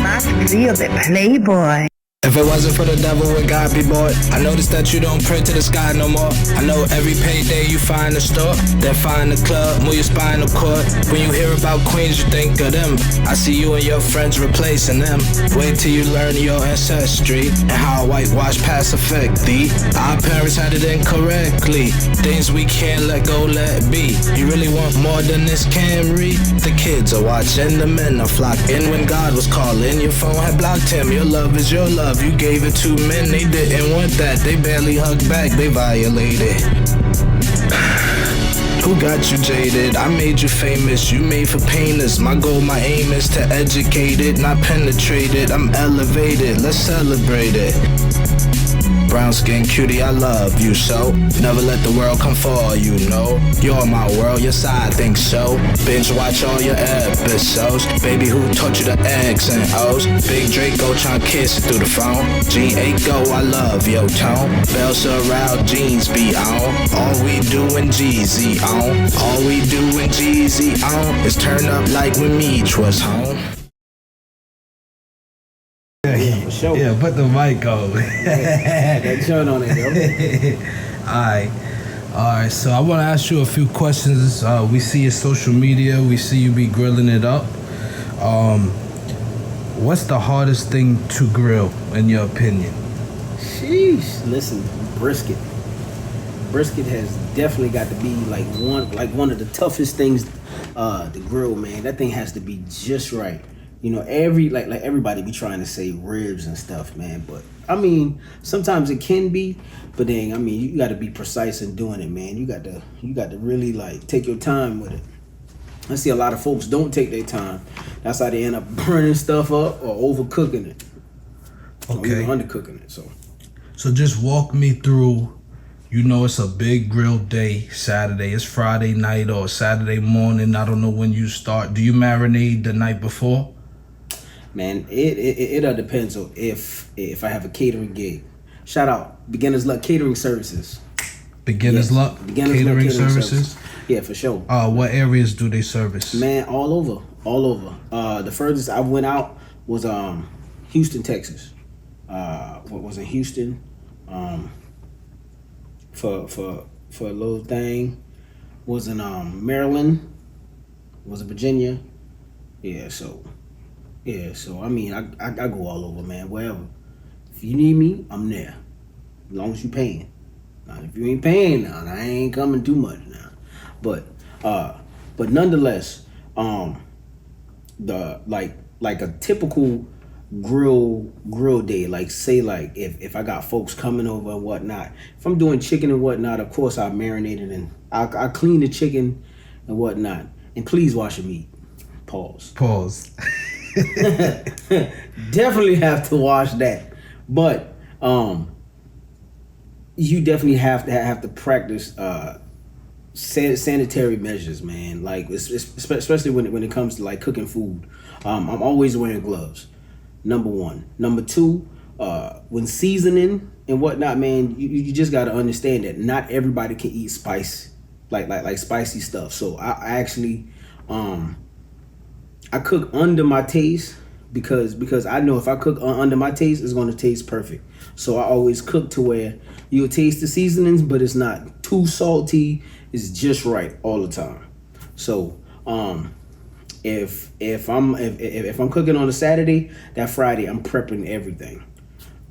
Must feel the playboy. If it wasn't for the devil, would God be bored? I noticed that you don't pray to the sky no more. I know every payday you find a store, then find a club, move your spinal cord. When you hear about queens, you think of them. I see you and your friends replacing them. Wait till you learn your ancestry and how whitewash pass affect thee. Our parents had it incorrectly. Things we can't let go, let be. You really want more than this Camry? The kids are watching, the men are flocking. When God was calling, your phone had blocked him. Your love is your love. You gave it to men, they didn't want that. They barely hugged back, they violated. Who got you jaded? I made you famous, you made for painters. My goal, my aim is to educate it, not penetrate it. I'm elevated, let's celebrate it. Brown skin cutie, I love you so. Never let the world come for you, know. You're my world, yes I think so. Binge watch all your episodes. Baby, who taught you the X and O's? Big Draco tryna kiss it through the phone. G8 go, I love your tone. Bell surround, jeans be on. All we doin' Jeezy on. All we doin' Jeezy on is turn up like when Meech was home. Yeah, for sure. Yeah, put the mic on. That joint on it, yo. Alright, so I want to ask you a few questions. We see your social media, we see you be grilling it up. What's the hardest thing to grill, in your opinion? Sheesh. Listen, brisket. Brisket has definitely got to be like one of the toughest things to grill, man. That thing has to be just right. You know, everybody be trying to say ribs and stuff, man. But I mean, sometimes it can be, but then I mean, you got to be precise in doing it, man. You got to really like take your time with it. I see a lot of folks don't take their time. That's how they end up burning stuff up or overcooking it. Okay. Or undercooking it. So just walk me through. You know, it's a big grill day, Saturday. It's Friday night or Saturday morning. I don't know when you start. Do you marinate the night before? Man, it all depends on if I have a catering gig. Shout out Beginner's Luck Catering Services. Beginner's Luck Catering Services? Yeah, for sure. What areas do they service? Man, all over. The furthest I went out was Houston, Texas. What was in Houston? For a little thing. Was in Maryland. Was in Virginia. So I mean, I go all over, man. Wherever. If you need me, I'm there. As long as you paying. Now, if you ain't paying, now I ain't coming too much now. But nonetheless, the like a typical grill day, like say like if I got folks coming over and whatnot. If I'm doing chicken and whatnot, of course I marinate it and I clean the chicken and whatnot. And please wash your meat. Pause. Definitely have to wash that, but you definitely have to practice sanitary measures, man. Like especially when it comes to like cooking food. I'm always wearing gloves. Number one. Number two, when seasoning and whatnot, man, you just got to understand that not everybody can eat spice, like spicy stuff. So I actually I cook under my taste because I know if I cook under my taste, it's going to taste perfect. So I always cook to where you'll taste the seasonings, but it's not too salty. It's just right all the time. So if I'm cooking on a Saturday, that Friday I'm prepping everything.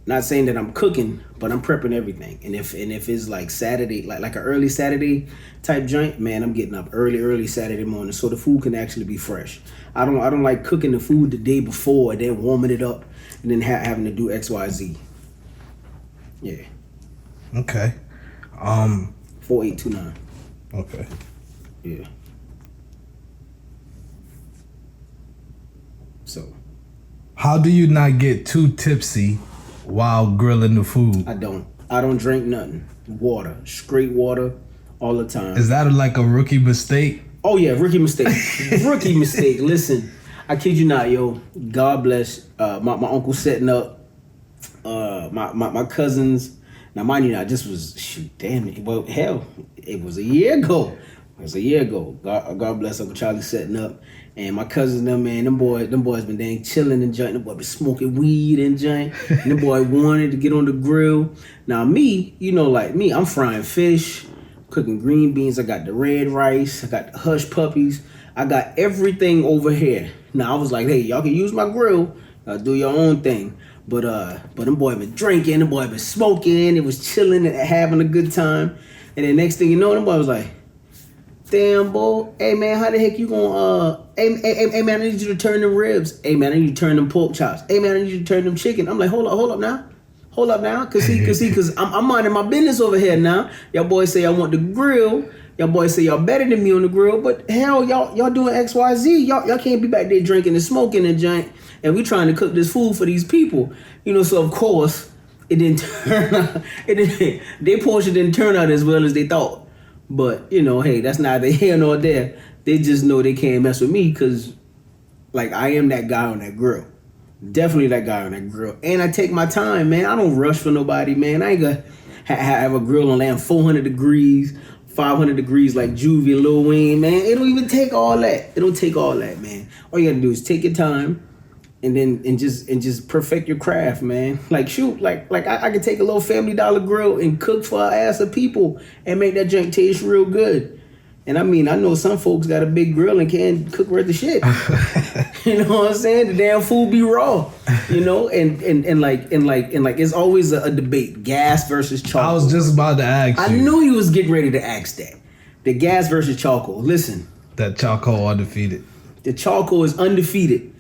Not saying that I'm cooking, but I'm prepping everything. And if it's like Saturday, like an early Saturday type joint, man, I'm getting up early Saturday morning so the food can actually be fresh. I don't like cooking the food the day before and then warming it up and then having to do XYZ. Yeah. Okay. 4829. Okay. Yeah. So. How do you not get too tipsy while grilling the food? I don't drink nothing. Water, straight water, all the time. Is that like a rookie mistake? Oh yeah, rookie mistake. Rookie mistake. Listen, I kid you not, yo. God bless. My uncle setting up. My cousins. Now mind you, now this was damn it. Well, hell, it was a year ago. It was a year ago. God bless Uncle Charlie setting up. And my cousins, them boys been dang chilling and joint. Them boy been smoking weed and joint. And them boy wanted to get on the grill. Now me, like me, I'm frying fish, cooking green beans. I got the red rice. I got the hush puppies. I got everything over here. Now I was like, hey, y'all can use my grill. Do your own thing. But them boy been drinking. Them boy been smoking. It was chilling and having a good time. And then next thing you know, them boy was like, damn, boy. Hey, man, how the heck you gonna, hey, man, I need you to turn them ribs. Hey, man, I need you to turn them pork chops. Hey, man, I need you to turn them chicken. I'm like, hold up now. Cause I'm minding my business over here now. Y'all boys say I want the grill. Y'all boys say y'all better than me on the grill. But hell, y'all doing XYZ. Y'all can't be back there drinking and smoking and junk. And we trying to cook this food for these people. So of course, it didn't turn out, their portion didn't turn out as well as they thought. But, hey, that's neither here nor there. They just know they can't mess with me because, like, I am that guy on that grill. Definitely that guy on that grill. And I take my time, man. I don't rush for nobody, man. I ain't gonna have a grill on land 400 degrees, 500 degrees like Juvie and Lil Wayne, man. It don't even take all that. It don't take all that, man. All you gotta do is take your time and just perfect your craft, man. Like shoot, like I could take a little Family Dollar grill and cook for an ass of people and make that junk taste real good. And I mean, I know some folks got a big grill and can't cook worth of shit. You know what I'm saying? The damn food be raw. And like it's always a debate: gas versus charcoal. I was just about to ask you. I knew you was getting ready to ask that. The gas versus charcoal. Listen. That charcoal undefeated. The charcoal is undefeated.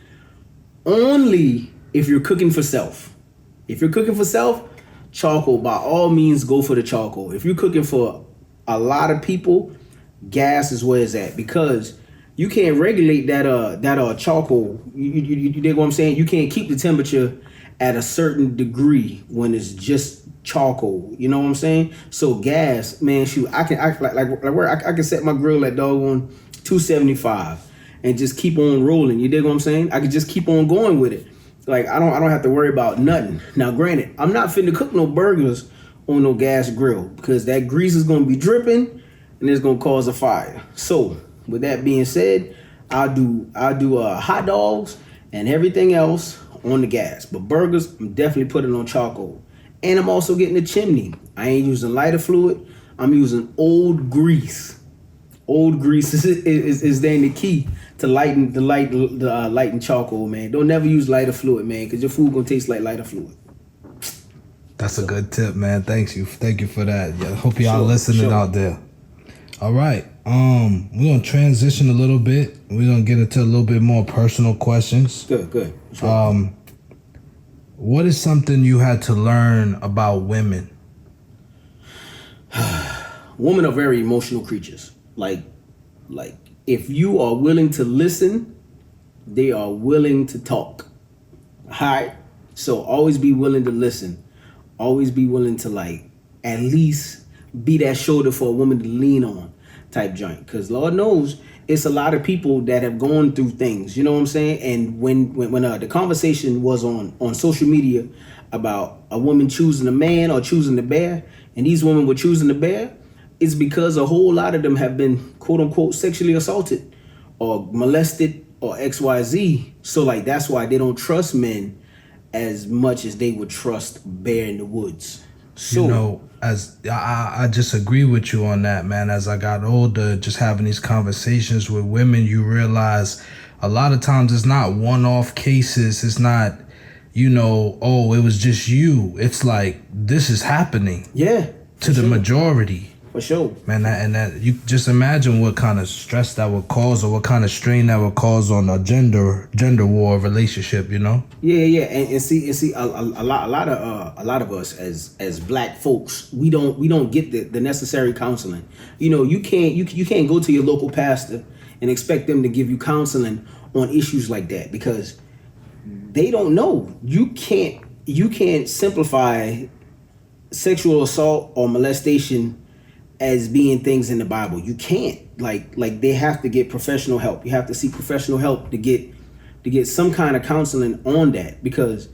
Only if you're cooking for self. If you're cooking for self, charcoal, by all means, go for the charcoal. If you're cooking for a lot of people, gas is where it's at, because you can't regulate that charcoal. You dig what I'm saying? You can't keep the temperature at a certain degree when it's just charcoal. You know what I'm saying? So gas, man, shoot, I can set my grill at doggone 275 and just keep on rolling. You dig what I'm saying? I could just keep on going with it. Like I don't have to worry about nothing. Now, granted, I'm not finna cook no burgers on no gas grill because that grease is gonna be dripping and it's gonna cause a fire. So, with that being said, I'll do hot dogs and everything else on the gas. But burgers, I'm definitely putting on charcoal. And I'm also getting a chimney. I ain't using lighter fluid. I'm using old grease. Old grease is then the key to lighten charcoal, man. Don't never use lighter fluid, man, because your food gonna taste like lighter fluid. That's a good tip, man. Thank you for that. Yeah, hope y'all listening out there. All right, we're gonna transition a little bit. We're gonna get into a little bit more personal questions. Good. Sure. What is something you had to learn about women? Women are very emotional creatures. Like if you are willing to listen, they are willing to talk. Alright? So always be willing to listen. Always be willing to at least be that shoulder for a woman to lean on type joint. Because Lord knows it's a lot of people that have gone through things. You know what I'm saying? And when the conversation was on social media about a woman choosing a man or choosing the bear, and these women were choosing the bear, it's because a whole lot of them have been quote unquote sexually assaulted or molested or XYZ. So that's why they don't trust men as much as they would trust bear in the woods. So, as I just agree with you on that, man. As I got older, just having these conversations with women, you realize a lot of times it's not one-off cases. It's not, oh, it was just you. It's like this is happening. Yeah. To the majority. For sure. Man, that you just imagine what kind of stress that would cause or what kind of strain that would cause on a gender war relationship, Yeah. And see a lot of us as black folks, we don't get the necessary counseling. You can't go to your local pastor and expect them to give you counseling on issues like that because they don't know. You can't simplify sexual assault or molestation as being things in the Bible. You can't. Like they have to get professional help. You have to seek professional help to get some kind of counseling on that, because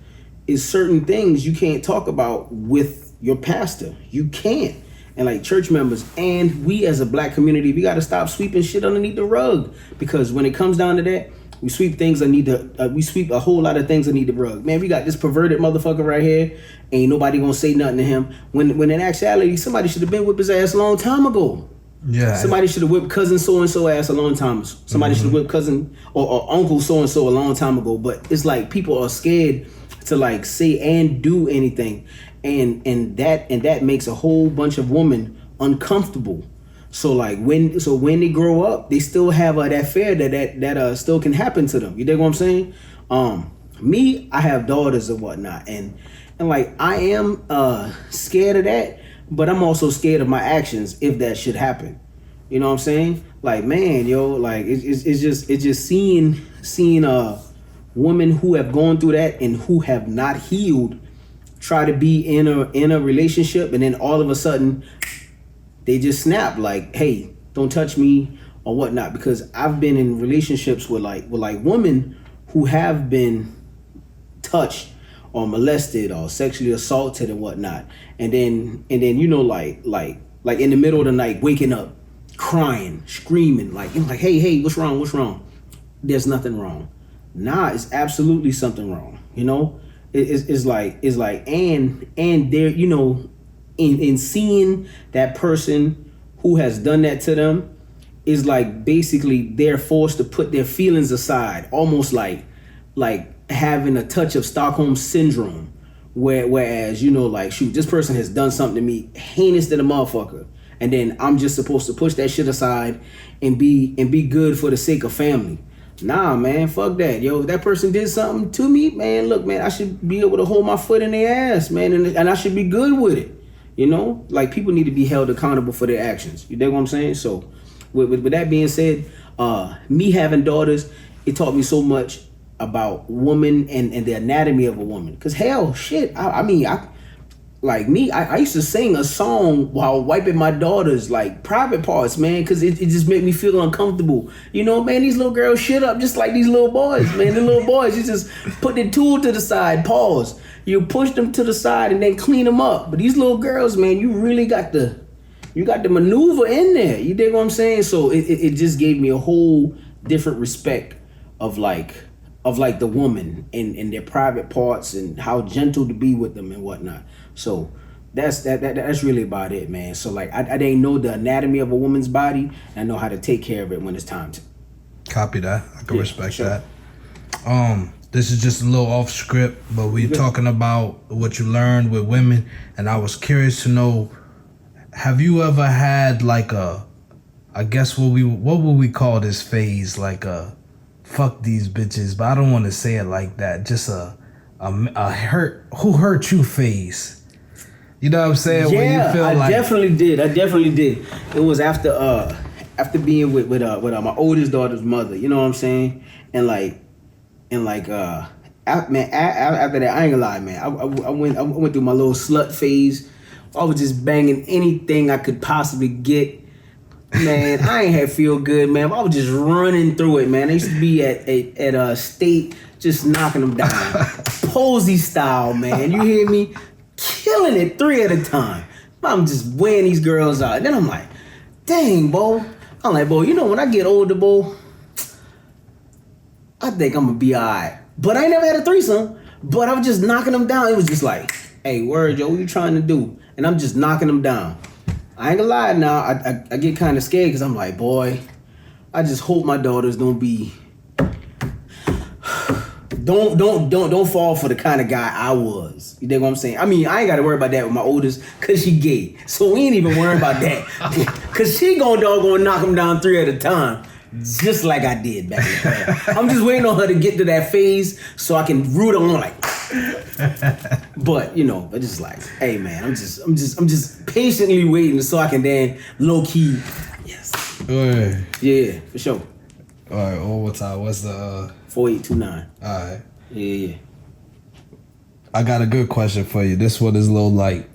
it's certain things you can't talk about with your pastor. You can't. and like church members, and we as a black community, we got to stop sweeping shit underneath the rug, because when it comes down to that, we sweep things underneath we sweep a whole lot of things underneath the rug. Man, we got this perverted motherfucker right here. Ain't nobody gonna say nothing to him. When in actuality, somebody should have been whipped his ass a long time ago. Yeah. Somebody should have whipped cousin so and so ass a long time. Somebody should have whipped cousin or uncle so and so a long time ago. But it's like people are scared to like say and do anything, and that makes a whole bunch of women uncomfortable. So like when they grow up, they still have that fear that still can happen to them. You dig what I'm saying? Me, I have daughters and whatnot, and like I am scared of that, but I'm also scared of my actions if that should happen. You know what I'm saying? Like, man, yo, like it's just seeing women who have gone through that and who have not healed try to be in a relationship, and then all of a sudden they just snap like, hey, don't touch me or whatnot. Because I've been in relationships with women who have been touched or molested or sexually assaulted and whatnot, and then you know, like in the middle of the night, waking up, crying, screaming, like hey, what's wrong? There's nothing wrong. Nah, it's absolutely something wrong. You know, it's like and there, you know, in seeing that person who has done that to them, is like basically they're forced to put their feelings aside, almost like having a touch of Stockholm syndrome, whereas, you know, like, shoot, this person has done something to me heinous than a motherfucker, and then I'm just supposed to push that shit aside and be good for the sake of family. Nah, man, fuck that. Yo, if that person did something to me, man, look, man, I should be able to hold my foot in their ass, man, and I should be good with it. You know, like, people need to be held accountable for their actions. You dig what I'm saying? So with that being said, me having daughters, it taught me so much about woman and the anatomy of a woman. Cause hell, shit, I used to sing a song while wiping my daughter's like private parts, man, cause it just made me feel uncomfortable. You know, man, these little girls shit up just like these little boys, man. The little boys, you just put the tool to the side, pause. You push them to the side and then clean them up. But these little girls, man, you really got the maneuver in there. You dig what I'm saying? So it just gave me a whole different respect of the woman and their private parts and how gentle to be with them and whatnot. So that's really about it, man. So like I didn't know the anatomy of a woman's body, and I know how to take care of it when it's time to. Copy that. I can respect that. This is just a little off script, but we're talking about what you learned with women, and I was curious to know, have you ever had like I guess what would we call this phase, like a fuck these bitches, but I don't want to say it like that, just a who hurt you phase. You know what I'm saying? Yeah, when you feel I definitely did. It was after being with my oldest daughter's mother. You know what I'm saying? After that, I ain't gonna lie, man. I went through my little slut phase. I was just banging anything I could possibly get. Man, I ain't had feel good, man. I was just running through it, man. I used to be at State, just knocking them down, posy style, man. You hear me? Killing it 3 at a time. I'm just weighing these girls out. And then I'm like, dang, Bo. I'm like, Bo, you know, when I get older, Bo, I think I'm gonna be all right. But I ain't never had a threesome. But I was just knocking them down. It was just like, hey, word, yo, what you trying to do? And I'm just knocking them down. I ain't gonna lie now, I get kind of scared because I'm like, boy, I just hope my daughters don't fall for the kind of guy I was. You dig what I'm saying? I mean, I ain't got to worry about that with my oldest because she gay. So we ain't even worrying about that. Because she gonna knock them down 3 at a time. Just like I did back in the past. I'm just waiting on her to get to that phase so I can root her on like. But you know, it's just like, hey man, I'm just patiently waiting so I can then low key. Yes. Right. Yeah, for sure. All right. One more time. What's the 4829? All right. Yeah. I got a good question for you. This one is a little light.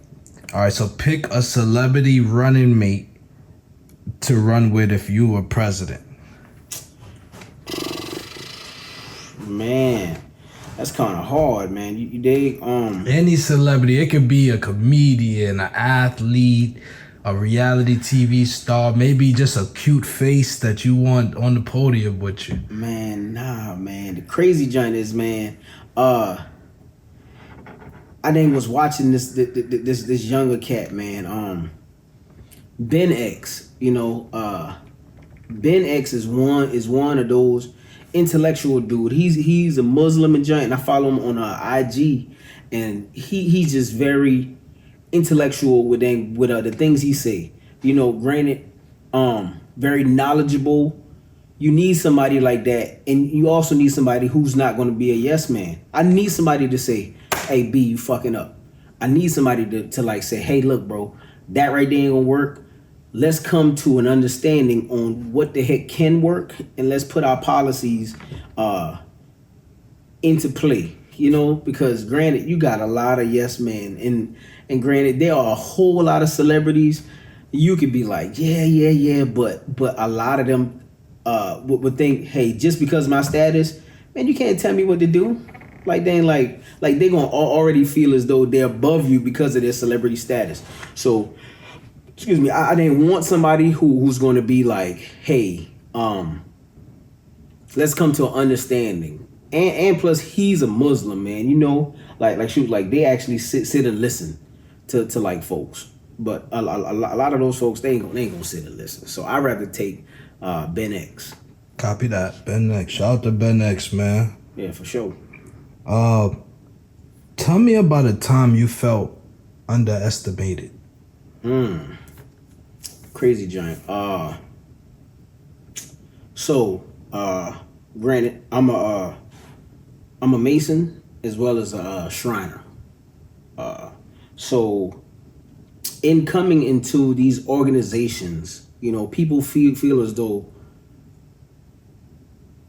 All right. So pick a celebrity running mate to run with if you were president. Man, that's kind of hard, man. You dig? Any celebrity. It could be a comedian, an athlete, a reality TV star, maybe just a cute face that you want on the podium with you? Man, nah, man. The crazy joint is, man, I think was watching this younger cat, man. Ben X, you know, Ben X is one of those intellectual dude. He's a Muslim and giant. I follow him on IG, and he's just very intellectual with the things he say. You know, granted, very knowledgeable. You need somebody like that, and you also need somebody who's not going to be a yes man. I need somebody to say, "Hey, B, you fucking up." I need somebody to like say, "Hey, look, bro, that right there ain't gonna work. Let's come to an understanding on what the heck can work, and let's put our policies into play." You know, because granted, you got a lot of yes men, and granted, there are a whole lot of celebrities. You could be like, yeah, but a lot of them would think, hey, just because of my status, man, you can't tell me what to do. Like they they gonna already feel as though they're above you because of their celebrity status. So, excuse me, I didn't want somebody who's gonna be like, hey, let's come to an understanding. And plus, he's a Muslim, man. You know, like shoot, like they actually sit and listen to like folks. But a lot of those folks, they ain't gonna sit and listen. So I'd rather take Ben X. Copy that, Ben X. Shout out to Ben X, man. Yeah, for sure. Tell me about a time you felt underestimated. Crazy giant. Granted, I'm a Mason as well as a Shriner. So in coming into these organizations, you know, people feel as though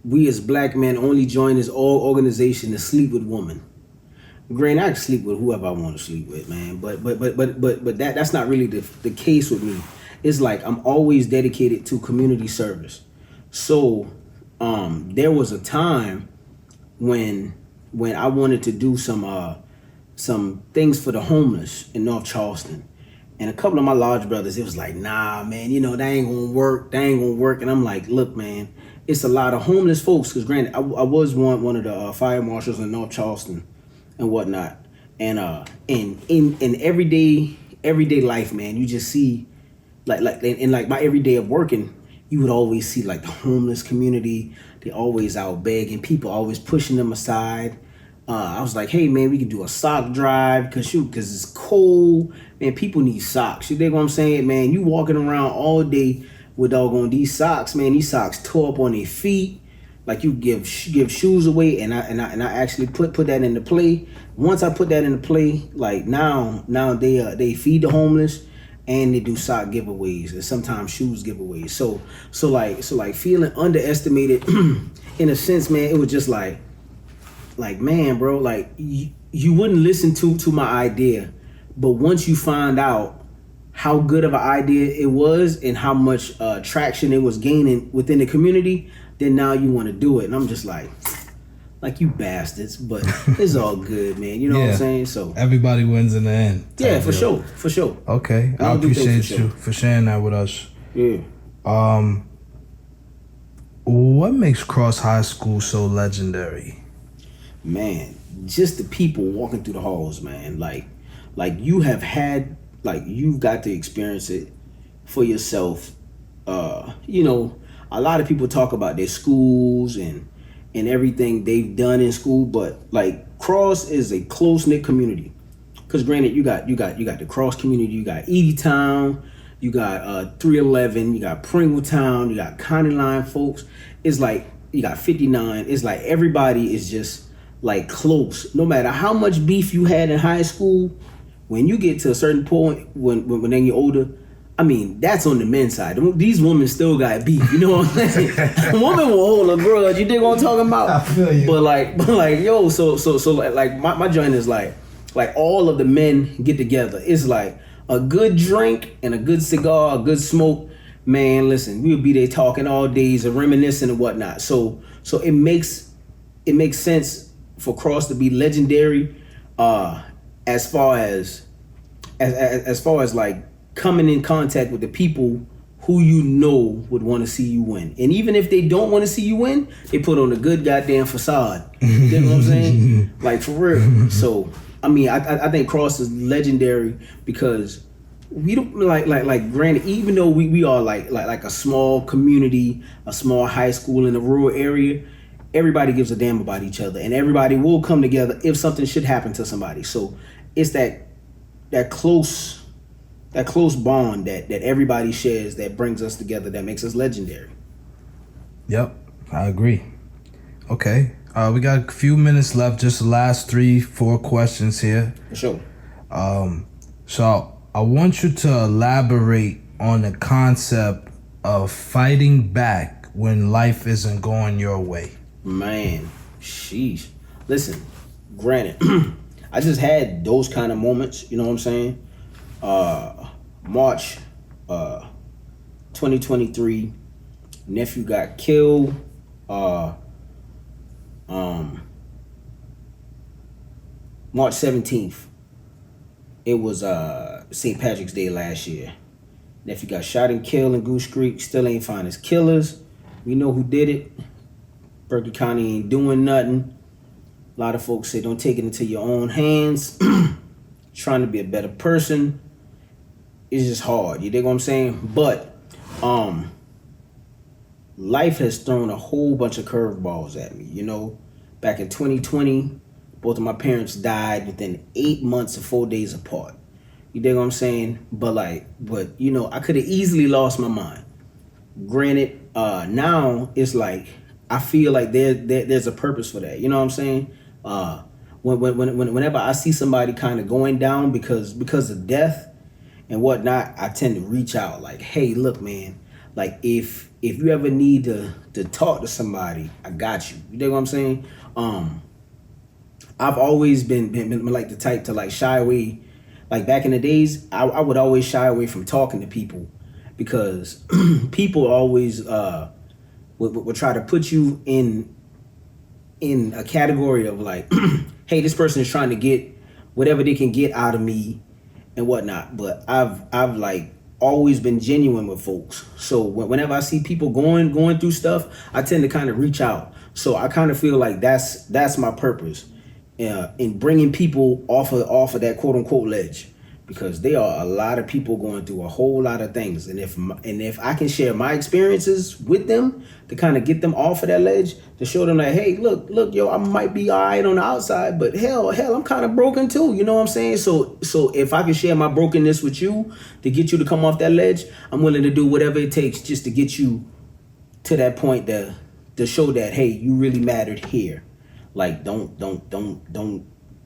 we as black men only join this organization to sleep with women. Granted, I can sleep with whoever I want to sleep with, man. But that's not really the case with me. It's like I'm always dedicated to community service. So there was a time when I wanted to do some things for the homeless in North Charleston. And a couple of my large brothers, it was like, nah, man, you know, that ain't gonna work. And I'm like, look, man, it's a lot of homeless folks. Because granted, I was one of the fire marshals in North Charleston and whatnot. And in everyday life, man, you just see like my everyday of working, you would always see like the homeless community. They always out begging, people always pushing them aside. I was like, hey man, we can do a sock drive because it's cold. Man, people need socks. You dig what I'm saying, man? You walking around all day with doggone these socks, man. These socks tore up on their feet. Like you give shoes away, and I actually put that into play. Once I put that into play, like now they feed the homeless and they do sock giveaways and sometimes shoes giveaways. So like feeling underestimated in a sense, man. It was just like man, bro, like you wouldn't listen to my idea, but once you find out how good of an idea it was and how much traction it was gaining within the community, then now you want to do it. And I'm just like you bastards, but it's all good, man. You know what I'm saying? So everybody wins in the end. Yeah, for sure. Okay, I appreciate you for sharing that with us. Yeah. What makes Cross High School so legendary? Man, just the people walking through the halls, man. Like you have had, like you've got to experience it for yourself. You know, a lot of people talk about their schools and everything they've done in school, but like Cross is a close-knit community. Cause granted, you got the Cross community, you got Eadytown, you got 311, you got Pringletown, you got County Line folks. It's like you got 59. It's like everybody is just like close. No matter how much beef you had in high school, when you get to a certain point, when then you're older, I mean, that's on the men's side. These women still got beef, you know what I'm saying? A woman will hold a grudge, you dig what I'm talking about? I feel you. But like, yo, so like my joint is like all of the men get together. It's like a good drink and a good cigar, a good smoke. Man, listen, we'll be there talking all days and reminiscing and whatnot. So it makes sense for Cross to be legendary, as far as like coming in contact with the people who you know would want to see you win. And even if they don't want to see you win, they put on a good goddamn facade. You know what I'm saying? Like, for real. So, I mean, I think Cross is legendary because we don't like granted, even though we are like a small community, a small high school in a rural area, everybody gives a damn about each other, and everybody will come together if something should happen to somebody. So it's that close bond that everybody shares that brings us together, that makes us legendary. Yep, I agree. Okay, we got a few minutes left, just the last 3-4 questions here. For sure. So I want you to elaborate on the concept of fighting back when life isn't going your way. Man, sheesh. Listen, granted, I just had those kind of moments, you know what I'm saying? March 2023, nephew got killed. March 17th, it was St. Patrick's Day last year. Nephew got shot and killed in Goose Creek. Still ain't find his killers. We know who did it. Berkeley County ain't doing nothing. A lot of folks say don't take it into your own hands. Trying to be a better person is just hard. You dig what I'm saying? But life has thrown a whole bunch of curveballs at me. You know, back in 2020, both of my parents died within 8 months and 4 days apart. You dig what I'm saying? But you know, I could have easily lost my mind. Granted, now it's like I feel like there's a purpose for that. You know what I'm saying? Whenever I see somebody kind of going down because of death and whatnot, I tend to reach out like, hey, look, man, like if you ever need to talk to somebody, I got you. You dig what I'm saying? I've always been like the type to like shy away. Like back in the days, I would always shy away from talking to people because people always would try to put you in a category of like, hey, this person is trying to get whatever they can get out of me and whatnot. But I've like always been genuine with folks. So whenever I see people going through stuff, I tend to kind of reach out. So I kind of feel like that's my purpose in bringing people off of that quote unquote ledge, because there are a lot of people going through a whole lot of things, and if I can share my experiences with them to kind of get them off of that ledge, to show them that, hey, look, yo, I might be all right on the outside, but hell, I'm kind of broken too. You know what I'm saying? So if I can share my brokenness with you to get you to come off that ledge, I'm willing to do whatever it takes just to get you to that point to show that, hey, you really mattered here. Like, don't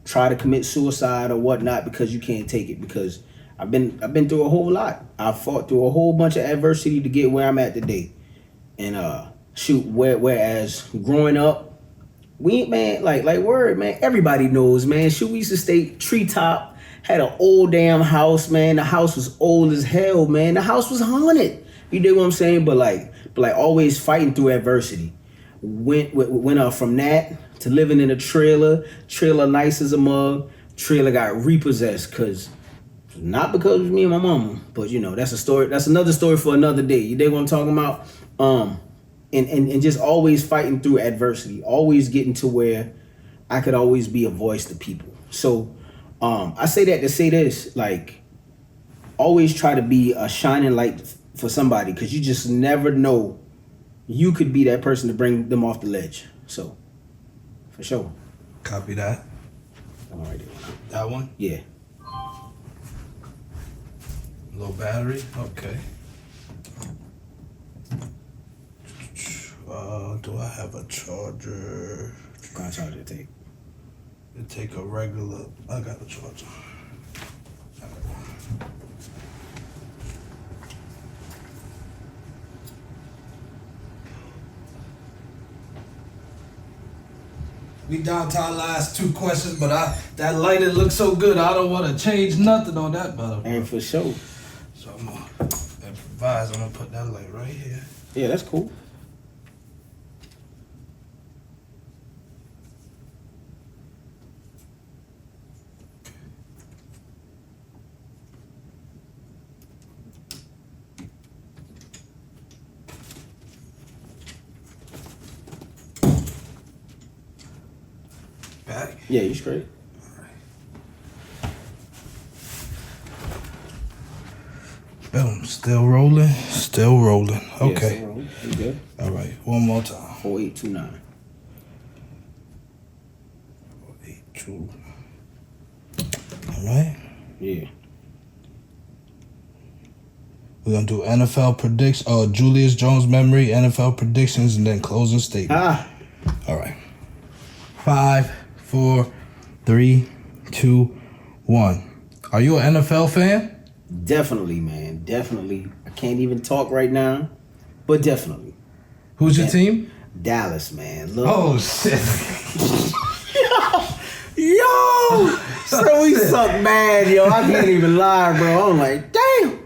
try to commit suicide or whatnot because you can't take it. Because I've been through a whole lot. I've fought through a whole bunch of adversity to get where I'm at today. And whereas growing up, we like word, man, everybody knows, man. We used to stay treetop, had an old damn house, man. The house was old as hell, man. The house was haunted. You dig what I'm saying? But always fighting through adversity. Went from that to living in a trailer nice as a mug. Trailer got repossessed not because of me and my mama, but you know, that's a story. That's another story for another day. You dig what I'm talking about? And just always fighting through adversity, always getting to where I could always be a voice to people. So I say that to say this, like, always try to be a shining light for somebody, because you just never know. You could be that person to bring them off the ledge. So, for sure. Copy that. All right. That one? Yeah. Low battery? Okay. Do I have a charger? What kind of charger it take? It take a regular. I got a charger. We down to our last 2 questions, but that lighting looks so good, I don't want to change nothing on that, brother. And for sure. So I'm gonna improvise. I'm gonna put that light right here. Yeah, that's cool. Back. Yeah, you straight. Boom. Still rolling. Still rolling. Okay. Yeah, still rolling. You good? All right. One more time. 4829. 4829. All right. Yeah. We're going to do NFL predictions. Oh, Julius Jones memory, NFL predictions, and then closing statement. All right. 5, 4, 3, 2, 1. Are you an NFL fan? Definitely, man. Definitely. I can't even talk right now, but definitely. Who's your team? Dallas, man. Look. Oh, shit. Yo! So we suck bad, yo. I can't even lie, bro. I'm like, damn.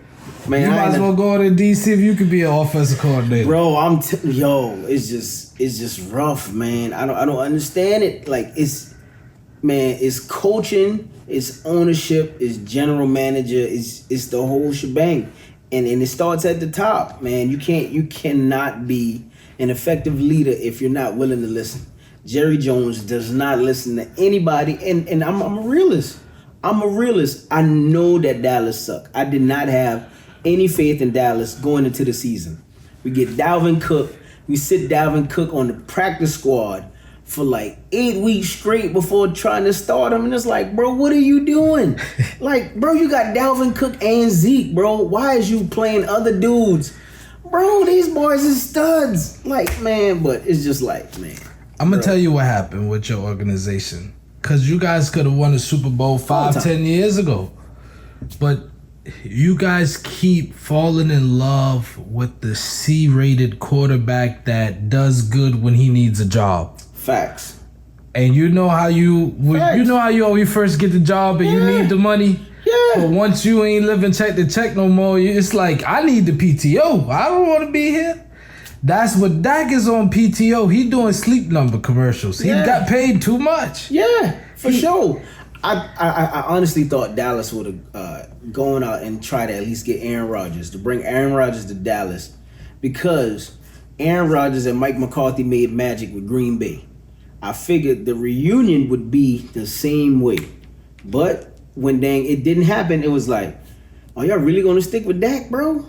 Man, you might as well go to DC if you could be an offensive coordinator. Bro, it's just rough, man. I don't understand it. Like, it's coaching, it's ownership, it's general manager, it's the whole shebang. And it starts at the top, man. You cannot be an effective leader if you're not willing to listen. Jerry Jones does not listen to anybody, and I'm a realist. I'm a realist. I know that Dallas suck. I did not have any faith in Dallas going into the season. We get Dalvin Cook. We sit Dalvin Cook on the practice squad for like 8 weeks straight before trying to start him. And it's like, bro, what are you doing? Like, bro, you got Dalvin Cook and Zeke, bro. Why is you playing other dudes? Bro, these boys is studs. Like, man, but it's just like, man. I'm going to tell you what happened with your organization. Because you guys could have won a Super Bowl 5-10 years ago. But you guys keep falling in love with the C-rated quarterback that does good when he needs a job. Facts. And you know how you always first get the job and you need the money. Yeah. But once you ain't living check to check no more, it's like, I need the PTO. I don't want to be here. That's what Dak is on PTO. He doing sleep number commercials. He got paid too much. Yeah, for sure. I honestly thought Dallas would have gone out and tried to at least get Aaron Rodgers, to bring Aaron Rodgers to Dallas, because Aaron Rodgers and Mike McCarthy made magic with Green Bay. I figured the reunion would be the same way. But when it didn't happen, it was like, are y'all really going to stick with Dak, bro?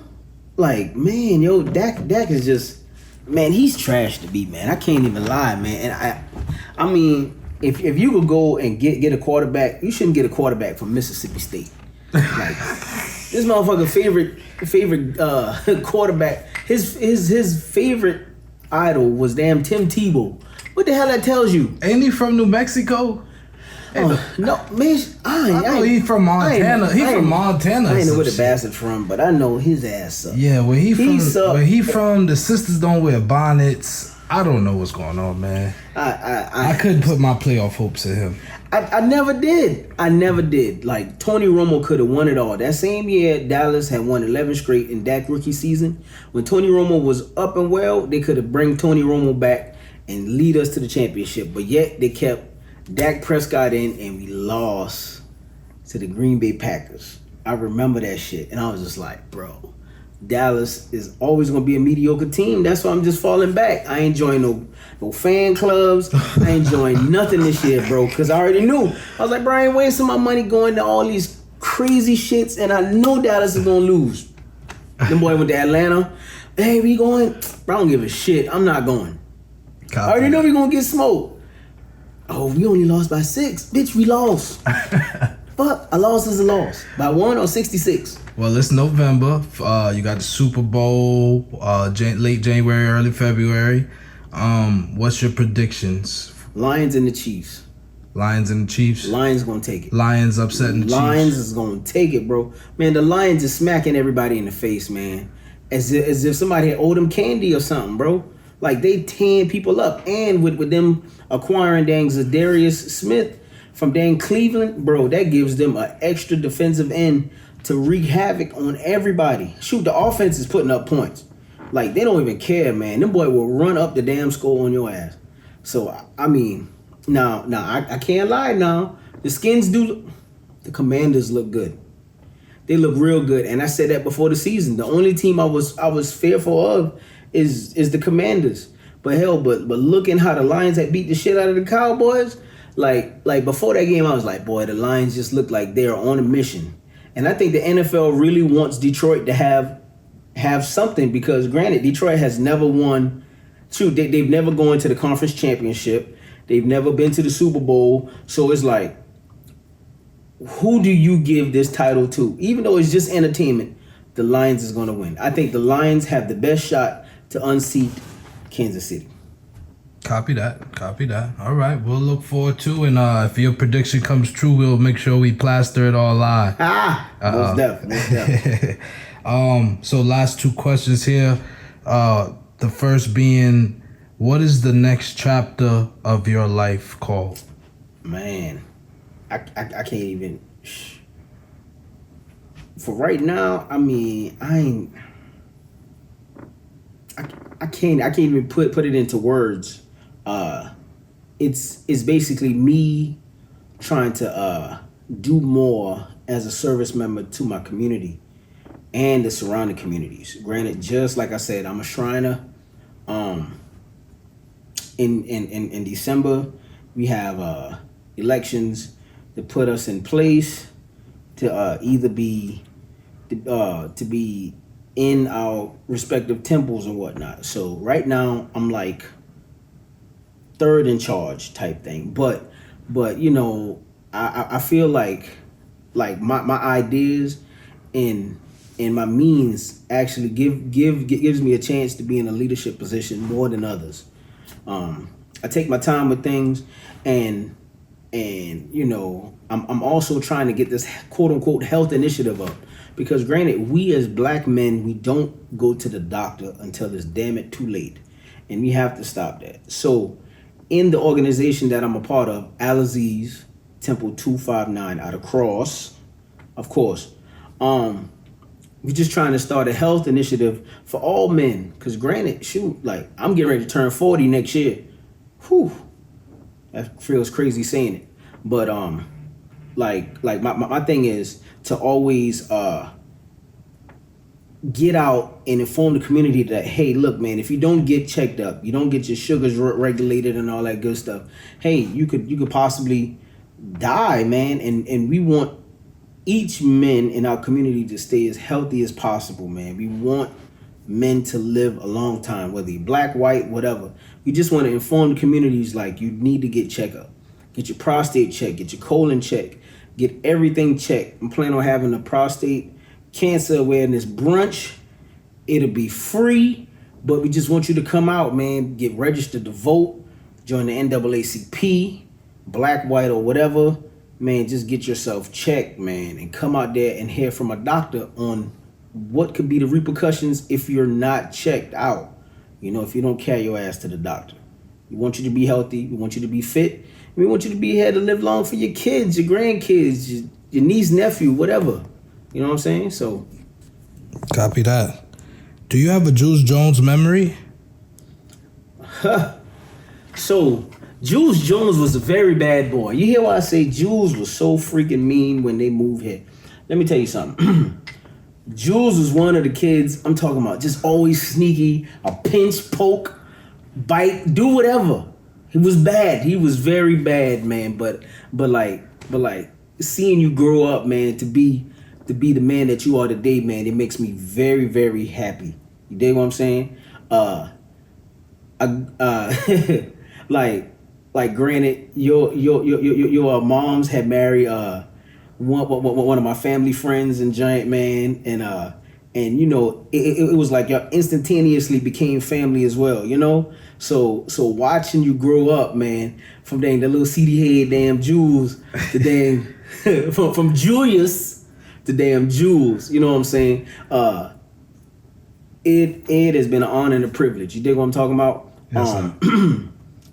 Like, man, yo, Dak is just, man, he's trash to beat, man. I can't even lie, man. And I mean, if you could go and get a quarterback, you shouldn't get a quarterback from Mississippi State. Like, this motherfucker favorite quarterback, his favorite idol was damn Tim Tebow. What the hell that tells you? Ain't he from New Mexico? No, man, I know he's from Montana. He's from Montana. I ain't know where the bastard from, but I know his ass up. Yeah, where he from, the sisters don't wear bonnets. I don't know what's going on, man. I couldn't put my playoff hopes in him. I never did. Like, Tony Romo could have won it all. That same year, Dallas had won 11 straight in Dak rookie season. When Tony Romo was up and well, they could have bring Tony Romo back and lead us to the championship. But yet, they kept Dak Prescott in, and we lost to the Green Bay Packers. I remember that shit, and I was just like, bro, Dallas is always going to be a mediocre team. That's why I'm just falling back. I ain't joined no fan clubs. I ain't joined nothing this year, bro, because I already knew. I was like, bro, I ain't wasting my money going to all these crazy shits, and I know Dallas is going to lose. Them boy went to Atlanta. Hey, we going? Bro, I don't give a shit. I'm not going. I already know we going to get smoked. Oh, we only lost by 6. Bitch, we lost. Fuck, a loss is a loss. By 1 or 66. Well, it's November. You got the Super Bowl, late January, early February. What's your predictions? Lions and the Chiefs. Lions and the Chiefs? Lions gonna take it. Lions upsetting the Chiefs. Lions is gonna take it, bro. Man, the Lions is smacking everybody in the face, man. As if somebody had owed them candy or something, bro. Like, they tearing people up. And with them acquiring dang Zadarius Smith from dang Cleveland, bro, that gives them an extra defensive end to wreak havoc on everybody. Shoot, the offense is putting up points. Like, they don't even care, man. Them boy will run up the damn score on your ass. So, I mean, I can't lie now. The Skins the Commanders look good. They look real good. And I said that before the season. The only team I was fearful of is the Commanders. But hell, but looking how the Lions had beat the shit out of the Cowboys, like before that game, I was like, boy, the Lions just look like they're on a mission. And I think the NFL really wants Detroit to have something, because granted, Detroit has never won. Shoot, they've never gone to the conference championship. They've never been to the Super Bowl. So it's like, who do you give this title to? Even though it's just entertainment, the Lions is going to win. I think the Lions have the best shot to unseat Kansas City. Copy that. All right, we'll look forward to, and if your prediction comes true, we'll make sure we plaster it all live. Most definitely. So last two questions here. The first being, what is the next chapter of your life called? Man, I can't even. For right now, I mean, I can't even put it into words. It's basically me trying to do more as a service member to my community and the surrounding communities. Granted, just like I said, I'm a Shriner. In December, we have elections to put us in place to either be to be in our respective temples and whatnot. So right now, I'm like third in charge type thing. But you know, I feel like my ideas and my means actually gives me a chance to be in a leadership position more than others. I take my time with things, and you know, I'm also trying to get this quote unquote health initiative up, because granted, we as black men, we don't go to the doctor until it's damn it too late, and we have to stop that. So in the organization that I'm a part of, Al Aziz Temple 259 out of Cross, of course, we're just trying to start a health initiative for all men. Because granted, shoot, like, I'm getting ready to turn 40 next year. Whew. That feels crazy saying it. But like my thing is to always get out and inform the community that, hey, look, man, if you don't get checked up, you don't get your sugars regulated and all that good stuff, hey, you could possibly die, man. And we want each man in our community to stay as healthy as possible, man. We want men to live a long time, whether you're black, white, whatever. We just want to inform communities like, you need to get checked up. Get your prostate checked, get your colon checked, get everything checked. I'm planning on having a prostate cancer awareness brunch. It'll be free, but we just want you to come out, man. Get registered to vote, join the NAACP, black, white, or whatever. Man, just get yourself checked, man, and come out there and hear from a doctor on what could be the repercussions if you're not checked out. You know, if you don't carry your ass to the doctor. We want you to be healthy. We want you to be fit. We want you to be here to live long for your kids, your grandkids, your niece, nephew, whatever. You know what I'm saying? So. Copy that. Do you have a Julz Jones memory? So, Julz Jones was a very bad boy. You hear why I say Julz was so freaking mean when they moved here? Let me tell you something. Julz was one of the kids I'm talking about, just always sneaky, a pinch, poke, bite, do whatever. He was bad. He was very bad, man. But like seeing you grow up, man, to be the man that you are today, man, it makes me very, very happy. You dig what I'm saying? Like granted, your moms had married one of my family friends and giant man, and you know, it was like y'all instantaneously became family as well, you know. So watching you grow up, man, from dang the little CD head damn Julz to damn from Julius to damn Julz, you know what I'm saying? It has been an honor and a privilege. You dig what I'm talking about? Yes,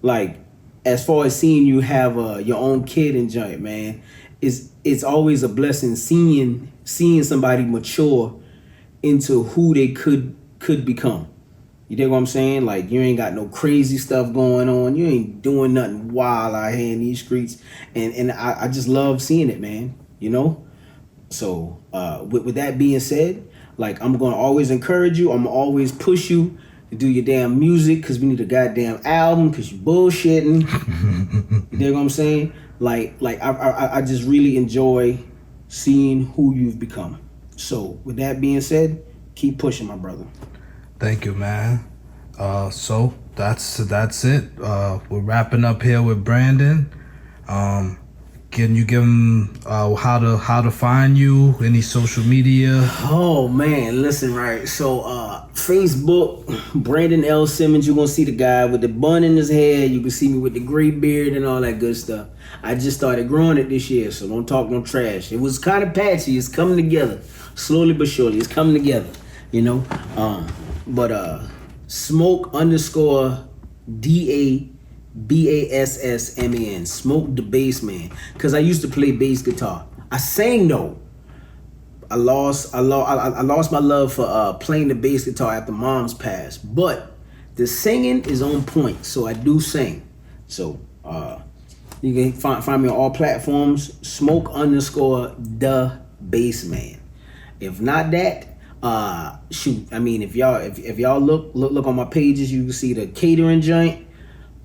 like, as far as seeing you have your own kid and giant, man, it's always a blessing seeing somebody mature into who they could become. You dig what I'm saying? Like, you ain't got no crazy stuff going on. You ain't doing nothing wild out here in these streets. And I just love seeing it, man. You know? So with that being said, like, I'm going to always encourage you. I'm going to always push you to do your damn music because we need a goddamn album because you bullshitting. You dig what I'm saying? Like I just really enjoy seeing who you've become. So with that being said, keep pushing, my brother. Thank you, man. So that's it. We're wrapping up here with Brandon. Can you give him how to find you? Any social media? Oh man, listen, right. So Facebook, Brandon L. Simmons. You're gonna see the guy with the bun in his head. You can see me with the gray beard and all that good stuff. I just started growing it this year, so don't talk no trash. It was kind of patchy. It's coming together, slowly but surely. It's coming together, you know. But smoke _ DABASSMAN, Smoke the Bass Man, because I used to play bass guitar. I sang though. I lost my love for playing the bass guitar after Mom's passed, but the singing is on point, so I do sing. So you can find me on all platforms, Smoke _ the Bass Man. If not that, shoot, I mean, if y'all look on my pages, you can see the catering joint.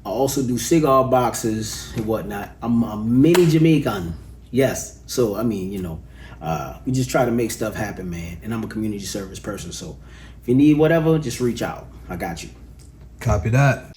I also do cigar boxes and whatnot. I'm a mini Jamaican. Yes. So, I mean, you know, we just try to make stuff happen, man. And I'm a community service person. So if you need whatever, just reach out. I got you. Copy that.